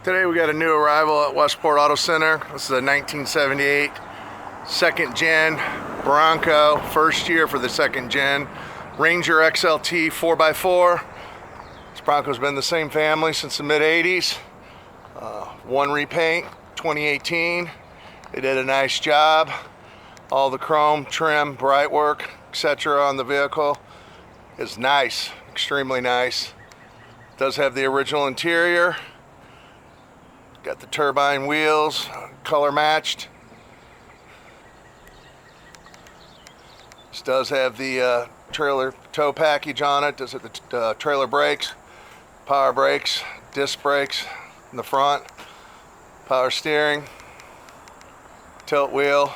Today we got a new arrival at Westport Auto Center. This is a 1978 second gen Bronco, first year for the second gen Ranger Xlt 4x4. This Bronco's been the same family since the mid 80s. One repaint, 2018. They did a nice job. All the chrome, trim, bright work, etc. on the vehicle is nice, extremely nice. Does have the original interior. Got the turbine wheels, color matched. This does have the trailer tow package on it. Does have the trailer brakes, power brakes, disc brakes in the front, power steering, tilt wheel,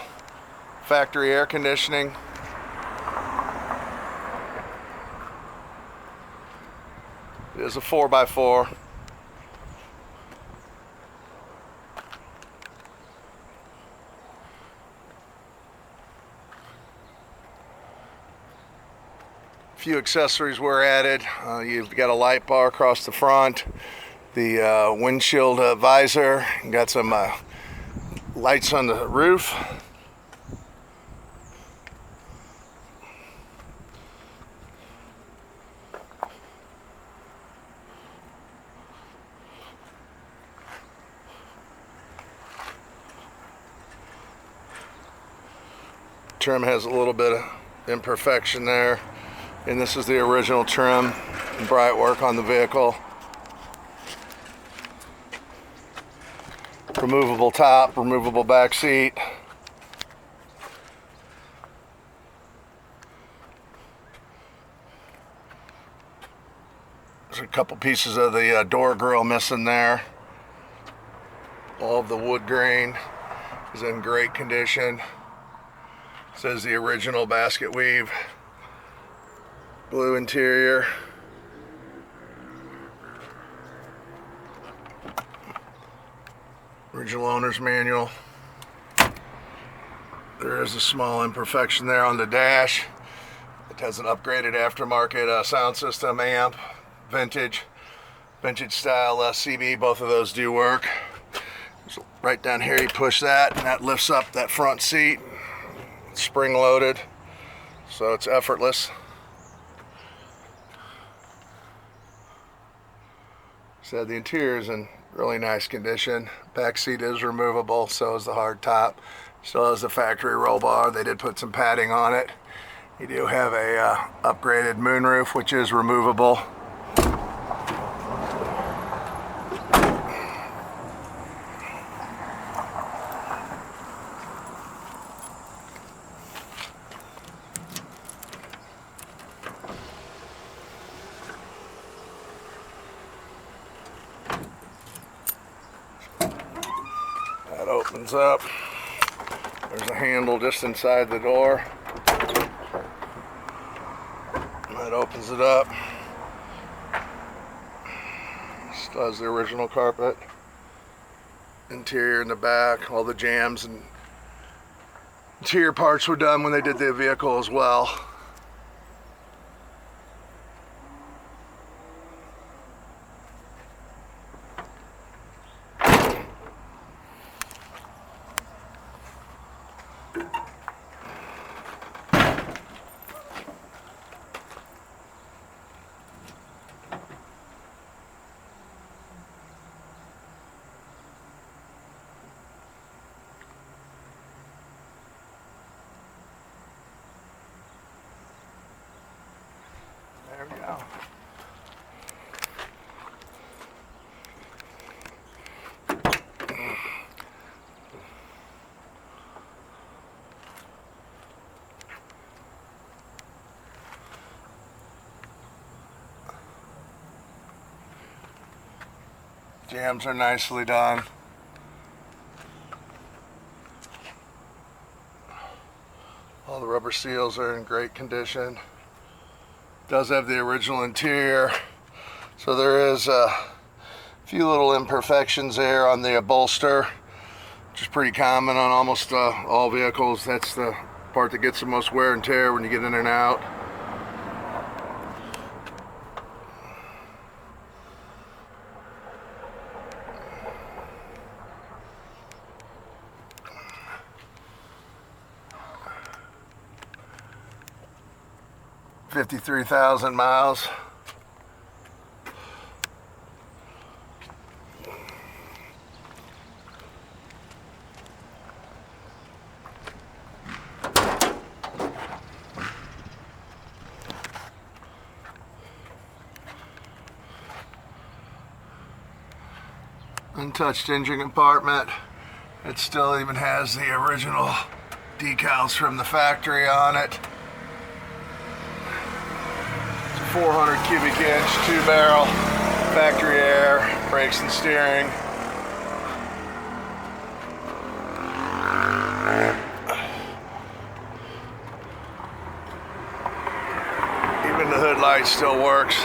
factory air conditioning. It is a 4x4. Few accessories were added. You've got a light bar across the front, the windshield visor, got some lights on the roof. Trim has a little bit of imperfection there. And this is the original trim and bright work on the vehicle. Removable top, removable back seat. There's a couple pieces of the door grill missing there. All of the wood grain is in great condition. It says the original basket weave. Blue interior. Original owner's manual. There is a small imperfection there on the dash. It has an upgraded aftermarket sound system, amp, vintage style CB. Both of those do work. So right down here you push that and that lifts up that front seat. It's spring loaded, so it's effortless. So the interior is in really nice condition. Back seat is removable, so is the hard top. Still has the factory roll bar. They did put some padding on it. You do have a upgraded moonroof, which is removable. That opens up. There's a handle just inside the door. That opens it up. Still has the original carpet. Interior in the back. All the jams and interior parts were done when they did the vehicle as well. There we go. Jams are nicely done. All the rubber seals are in great condition. Does have the original interior, so there is a few little imperfections there on the bolster, which is pretty common on almost all vehicles. That's the part that gets the most wear and tear when you get in and out. 53,000 miles. Untouched engine compartment. It still even has the original decals from the factory on it. It's a 400 cubic inch, 2-barrel, factory air, brakes and steering. Even the hood light still works.